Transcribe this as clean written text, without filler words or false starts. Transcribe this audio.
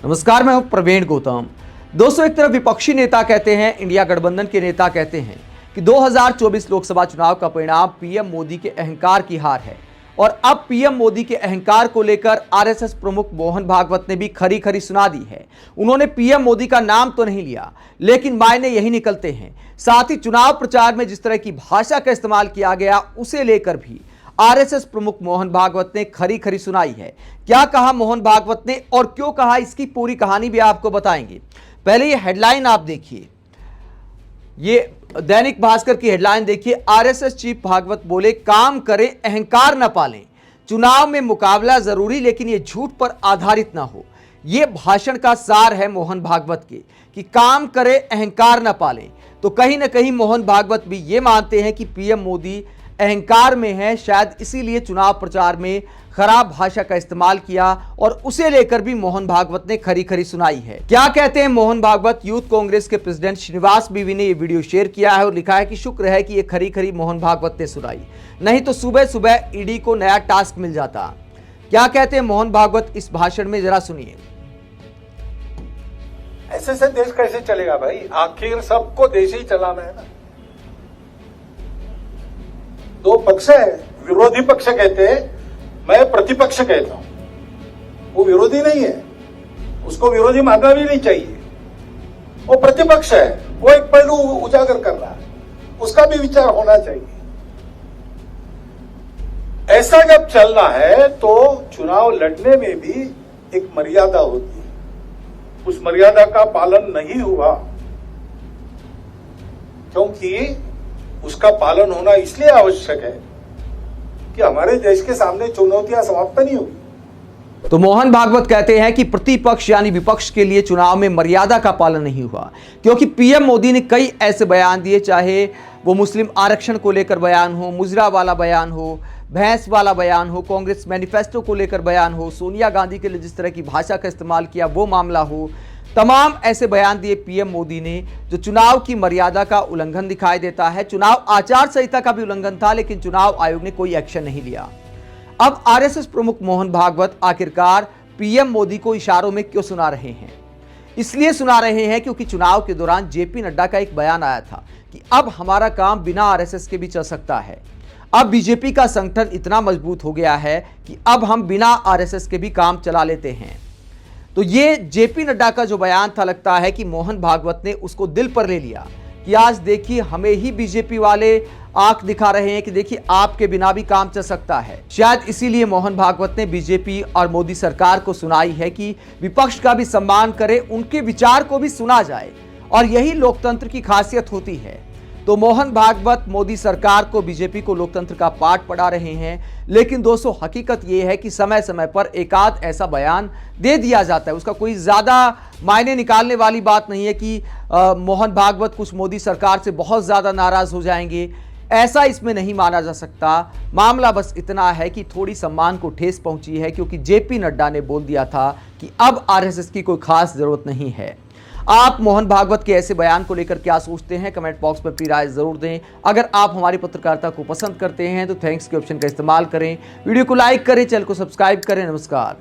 नमस्कार, मैं हूं प्रवीण गौतम। दोस्तों, एक तरफ विपक्षी नेता कहते हैं, इंडिया गठबंधन के नेता कहते हैं कि 2024 लोकसभा चुनाव का परिणाम पीएम मोदी के अहंकार की हार है। और अब पीएम मोदी के अहंकार को लेकर आरएसएस प्रमुख मोहन भागवत ने भी खरी खरी सुना दी है। उन्होंने पीएम मोदी का नाम तो नहीं लिया, लेकिन मायने यही निकलते हैं। साथ ही चुनाव प्रचार में जिस तरह की भाषा का इस्तेमाल किया गया, उसे लेकर भी आरएसएस प्रमुख मोहन भागवत ने खरी खरी सुनाई है। क्या कहा मोहन भागवत ने और क्यों कहा, इसकी पूरी कहानी भी आपको बताएंगे। पहले ये हेडलाइन आप देखिए, ये दैनिक भास्कर की हेडलाइन देखिए। आरएसएस चीफ भागवत बोले, काम करें अहंकार न पालें, चुनाव में मुकाबला जरूरी लेकिन ये झूठ पर आधारित ना हो। ये भाषण का सार है मोहन भागवत के कि काम करें अहंकार न पालें। तो कहीं ना कहीं मोहन भागवत भी ये मानते हैं कि पीएम मोदी अहंकार में है, शायद इसीलिए चुनाव प्रचार में खराब भाषा का इस्तेमाल किया और उसे लेकर भी मोहन भागवत ने खरी खरी सुनाई है। क्या कहते हैं मोहन भागवत? यूथ कांग्रेस के प्रेसिडेंट श्रीनिवास बीवी ने यह वीडियो शेयर किया है और लिखा है कि शुक्र है कि यह खरी खरी मोहन भागवत ने सुनाई, नहीं तो सुबह सुबह ईडी को नया टास्क मिल जाता। क्या कहते हैं मोहन भागवत इस भाषण में, जरा सुनिए। ऐसे से देश कैसे चलेगा भाई? आखिर सबको देश ही चलाना है ना। दो पक्ष है, विरोधी पक्ष कहते हैं, मैं प्रतिपक्ष कहता हूं। वो विरोधी नहीं है, उसको विरोधी मानना भी नहीं चाहिए। वो प्रतिपक्ष है, वो एक पहलू उजागर कर रहा है, उसका भी विचार होना चाहिए। ऐसा जब चलना है तो चुनाव लड़ने में भी एक मर्यादा होती है। उस मर्यादा का पालन नहीं हुआ, क्योंकि उसका पालन होना इसलिए आवश्यक है कि हमारे देश के सामने चुनौतियां समाप्त नहीं होगी। तो मोहन भागवत कहते हैं कि प्रतिपक्ष यानी विपक्ष के लिए चुनाव में मर्यादा का पालन नहीं हुआ, क्योंकि पीएम मोदी ने कई ऐसे बयान दिए, चाहे वो मुस्लिम आरक्षण को लेकर बयान हो, मुजरा वाला बयान हो, भैंस वाला बयान हो, कांग्रेस मैनिफेस्टो को लेकर बयान हो, सोनिया गांधी के लिए जिस तरह की भाषा का इस्तेमाल किया वो मामला हो। तमाम ऐसे बयान दिए पीएम मोदी ने जो चुनाव की मर्यादा का उल्लंघन दिखाई देता है। चुनाव आचार संहिता का भी उल्लंघन था, लेकिन चुनाव आयोग ने कोई एक्शन नहीं लिया। अब आरएसएस प्रमुख मोहन भागवत आखिरकार पीएम मोदी को इशारों में क्यों सुना रहे हैं? इसलिए सुना रहे हैं क्योंकि चुनाव के दौरान जेपी नड्डा का एक बयान आया था कि अब हमारा काम बिना आरएसएस के भी चल सकता है। अब बीजेपी का संगठन इतना मजबूत हो गया है कि अब हम बिना आरएसएस के भी काम चला लेते हैं। तो ये जेपी नड्डा का जो बयान था, लगता है कि मोहन भागवत ने उसको दिल पर ले लिया कि आज देखिए हमें ही बीजेपी वाले आंख दिखा रहे हैं कि देखिए आपके बिना भी काम चल सकता है। शायद इसीलिए मोहन भागवत ने बीजेपी और मोदी सरकार को सुनाई है कि विपक्ष का भी सम्मान करे, उनके विचार को भी सुना जाए, और यही लोकतंत्र की खासियत होती है। तो मोहन भागवत मोदी सरकार को, बीजेपी को लोकतंत्र का पाठ पढ़ा रहे हैं। लेकिन दोस्तों, हकीकत यह है कि समय समय पर एकाध ऐसा बयान दे दिया जाता है, उसका कोई ज़्यादा मायने निकालने वाली बात नहीं है कि मोहन भागवत कुछ मोदी सरकार से बहुत ज़्यादा नाराज़ हो जाएंगे, ऐसा इसमें नहीं माना जा सकता। मामला बस इतना है कि थोड़ी सम्मान को ठेस पहुंची है, क्योंकि जेपी नड्डा ने बोल दिया था कि अब आरएसएस की कोई खास ज़रूरत नहीं है। आप मोहन भागवत के ऐसे बयान को लेकर क्या सोचते हैं? कमेंट बॉक्स में अपनी राय जरूर दें। अगर आप हमारी पत्रकारिता को पसंद करते हैं तो थैंक्स के ऑप्शन का इस्तेमाल करें, वीडियो को लाइक करें, चैनल को सब्सक्राइब करें। नमस्कार।